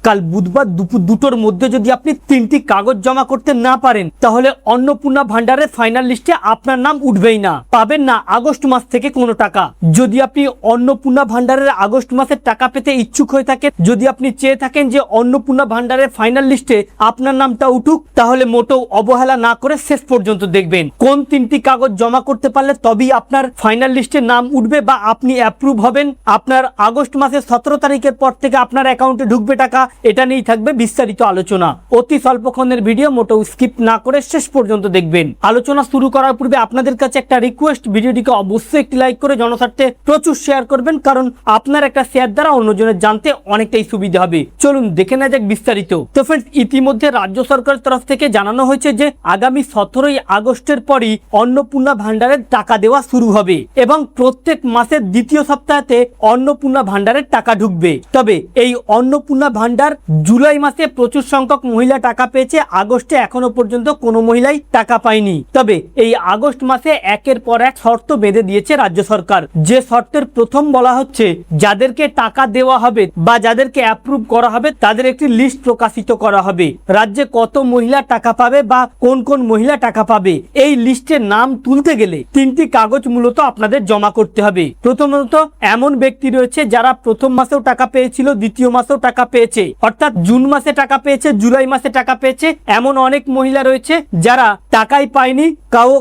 কাল বুধবার দুপুর 2টোর মধ্যে যদি আপনি 3টি কাগজ জমা করতে না পারেন তাহলে অন্নপূর্ণা ভান্ডারের ফাইনাল লিস্টে আপনার নাম উঠবেই না, পাবেন না আগস্ট মাস থেকে কোনো টাকা। যদি আপনি অন্নপূর্ণা ভান্ডারের আগস্ট মাসের টাকা পেতে ইচ্ছুক হয়ে থাকেন, যদি আপনি চেয়ে থাকেন যে অন্নপূর্ণা ভান্ডারের ফাইনাল লিস্টে আপনার নামটা উঠুক, তাহলে মোটেও অবহেলা না করে শেষ পর্যন্ত দেখবেন কোন 3টি কাগজ জমা করতে পারলে তবেই আপনার ফাইনাল লিস্টে নাম উঠবে বা আপনি অ্যাপ্রুভ হবেন। আপনার আগস্ট মাসের 17 তারিখের পর থেকে আপনার অ্যাকাউন্টে ঢুকবে টাকা, এটা নিয়েই থাকবে বিস্তারিত আলোচনা। অতি স্বল্পক্ষণের ভিডিও, মোটেও স্কিপ না করে শেষ পর্যন্ত দেখবেন। আলোচনা শুরু করার পূর্বে আপনাদের কাছে একটা রিকোয়েস্ট, ভিডিওটিকে অবশ্যই একটি লাইক করে জনস্বার্থে প্রচুর শেয়ার করবেন, কারণ আপনার একটা শেয়ার দ্বারা অন্যজনের জানতে অনেকটাই সুবিধা হবে। চলুন দেখে নেওয়া যাক বিস্তারিত। তো ফ্রেন্ডস, ইতিমধ্যে রাজ্য সরকারের তরফ থেকে জানানো হয়েছে যে আগামী 17ই আগস্টের পরই অন্নপূর্ণা ভান্ডারের টাকা দেওয়া শুরু হবে এবং প্রত্যেক মাসের দ্বিতীয় সপ্তাহেতে অন্নপূর্ণা ভান্ডারের টাকা ঢুকবে। তবে এই অন্নপূর্ণা ভান্ডার জুলাই মাসে প্রচুর সংখ্যক মহিলা টাকা পেয়েছে, আগস্টে এখনো পর্যন্ত কোনো মহিলাই টাকা পায়নি। তবে এই আগস্ট মাসে একের পর এক শর্ত বেঁধে দিয়েছে রাজ্য সরকার। যে শর্তের প্রথম বলা হচ্ছে, যাদেরকে টাকা দেওয়া হবে বা যাদেরকে অ্যাপ্রুভ করা হবে তাদের একটি লিস্ট প্রকাশিত করা হবে। রাজ্যে কত মহিলা টাকা পাবে বা কোন কোন মহিলা টাকা পাবে, এই লিস্টের নাম তুলতে গেলে 3টি কাগজ মূলত আপনাদের জমা করতে হবে। প্রথমত, এমন ব্যক্তি রয়েছে যারা প্রথম মাসেও টাকা পেয়েছিল, দ্বিতীয় মাসেও টাকা পেয়েছে, অর্থাৎ জুন মাসে টাকা পেয়েছে, জুলাই মাসে টাকা পেয়েছে। এমন অনেক মহিলা রয়েছে যারা টাকাই পায়নি, কারো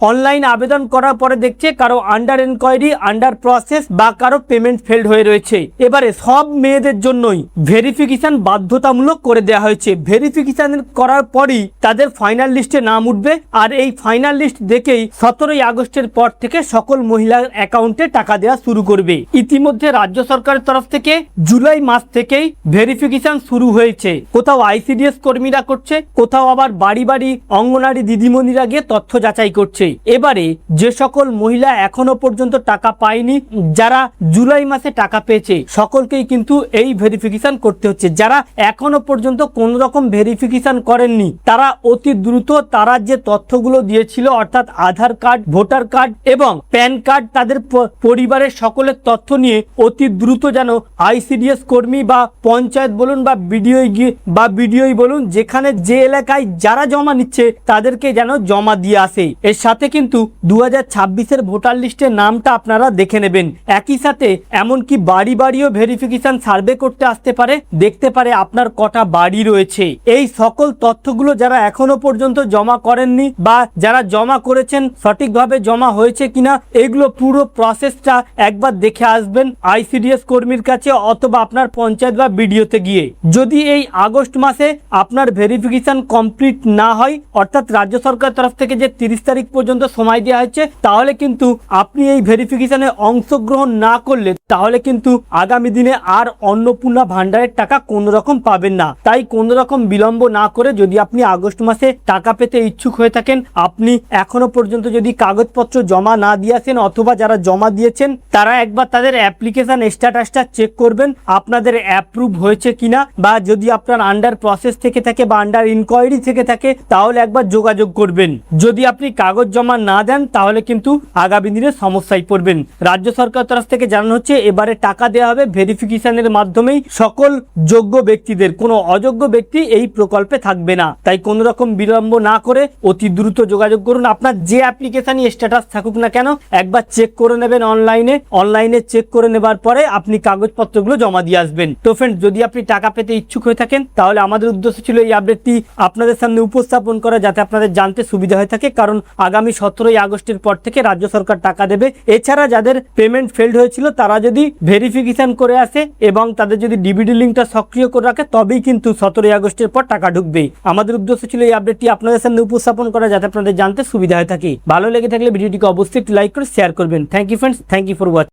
অনলাইন আবেদন করার পরে দেখছে কারো আন্ডার এনকোয়ারি, আন্ডার প্রসেস বা কারো পেমেন্ট ফেলড হয়ে রয়েছে। এবারে সব মেয়েদের জন্যই ভেরিফিকেশন বাধ্যতামূলক করে দেওয়া হয়েছে। ভেরিফিকেশন করার পরই তাদের ফাইনাল লিস্টে নাম উঠবে, আর এই ফাইনাল লিস্ট দেখেই 17ই আগস্টের পর থেকে সকল মহিলার অ্যাকাউন্টে টাকা দেওয়া শুরু করবে। ইতিমধ্যে রাজ্য সরকারের তরফ থেকে জুলাই মাস থেকেই ভেরিফিকেশন শুরু হয়েছে। কোথাও আইসিডিএস কর্মীরা করছে, কোথাও আবার বাড়ি বাড়ি অঙ্গনারী দিদিমণিরা গিয়ে তথ্য যাচাই করছে। এবারে যে সকল মহিলা এখনো পর্যন্ত টাকা পায়নি, যারা জুলাই মাসে টাকা পেয়েছে, সকলকেই কিন্তু এই ভেরিফিকেশন করতে হচ্ছে। যারা এখনো পর্যন্ত কোন রকম ভেরিফিকেশন করেননি, তারা অতি দ্রুত তারা যে তথ্যগুলো দিয়েছিল, অর্থাৎ আধার কার্ড, ভোটার কার্ড এবং প্যান কার্ড, তাদের পরিবারের সকলের তথ্য নিয়ে অতি দ্রুত যেন আইসিডিএস কর্মী বা পঞ্চায়েত বলুন বা বিডিওই বলুন, যেখানে যে এলাকায় যারা জমা নিচ্ছে তাদেরকে যেন জমা দিয়ে আসে। এর সাথে কিন্তু 2026-এর ভোটার লিস্টের নামটা আপনারা দেখে নেবেন। একই সাথে এমনকি বাড়ি বাড়িও ভেরিফিকেশন সার্ভে করতে আসতে পারে, দেখতে পারে আপনার কটা বাড়ি রয়েছে। এই সকল তথ্যগুলো যারা এখনো পর্যন্ত জমা করেননি বা যারা জমা করেছেন সঠিকভাবে জমা হয়েছে কিনা, এগুলো পুরো প্রসেসটা একবার দেখে আসবেন আইসিডিএস কর্মীর কাছে অথবা আপনার পঞ্চায়েত বা বিডিওতে গিয়ে। যদি এই আগস্ট মাসে আপনার ভেরিফিকেশন কমপ্লিট না হয়, অর্থাৎ রাজ্য সরকার তরফ থেকে যে 30 তারিখ পর্যন্ত সময় দেওয়া হয়েছে, তাহলে কিন্তু আপনি এই ভেরিফিকেশনে অংশগ্রহণ না করলে তাহলে কিন্তু আগামী দিনে আর অন্নপূর্ণা ভান্ডারের টাকা কোনো রকম পাবেন না। তাই কোনো রকম বিলম্ব না করে যদি আপনি আগস্ট মাসে টাকা পেতে ইচ্ছুক হয়ে থাকেন, আপনি এখনো পর্যন্ত যদি কাগজপত্র জমা না দিয়েছেন অথবা যারা জমা দিয়েছেন তারা একবার তাদের অ্যাপ্লিকেশন স্ট্যাটাসটা চেক করবেন, আপনাদের অ্যাপ্রুভ হয়েছে কিনা, বা যদি আপনার আন্ডার প্রসেস থেকে থাকে বা আন্ডার ইনকোয়ারি থেকে থাকে তাহলে একবার যোগাযোগ করবেন। যদি আপনি কাগজ জমা না দেন তাহলে কিন্তু আগামী দিনে সমস্যায় পড়বেন। রাজ্য সরকার তরফ থেকে জানানো হচ্ছে এবারে টাকা দেওয়া হবে ভেরিফিকেশনের মাধ্যমেই সকল যোগ্য ব্যক্তিদের, কোনো অযোগ্য ব্যক্তি এই প্রকল্পে থাকবে না। তাই কোনো রকম বিলম্ব না করে অতি দ্রুত যোগাযোগ করুন। আপনার যে অ্যাপ্লিকেশনই স্ট্যাটাস থাকুক না কেন একবার চেক করে নেবেন অনলাইনে চেক করে নেবার পরে আপনি কাগজপত্রগুলো জমা দিয়ে আসবেন। তো ফ্রেন্ডস, যদি আপনি টাকা পেতে ইচ্ছুক হয়ে থাকেন তাহলে আমাদের উদ্দেশ্য ছিল এই আপডেটটি আপনাদের সামনে উপস্থাপন করা, যাতে আপনাদের জানতে সুবিধা হয়ে থাকে। কারণ আগামী 17ই আগস্টের পর থেকে রাজ্য সরকার টাকা দেবে। এছাড়া যাদের পেমেন্ট ফেলড হয়েছিল তারা যদি ভেরিফিকেশন করে আসে এবং তাদের যদি ডিবিডি লিঙ্কটা সক্রিয় করে রাখে, তবেই কিন্তু 17ই আগস্টের পর টাকা ঢুকবে। আমাদের উদ্দেশ্য ছিল এই আপডেটটি আপনাদের সামনে উপস্থাপন করা, যাতে আপনাদের জানতে সুবিধা হয়ে থাকে। ভালো লেগে থাকলে ভিডিওটিকে অবশ্যই একটু লাইক করে শেয়ার করবেন। Thank you friends, thank you for watching.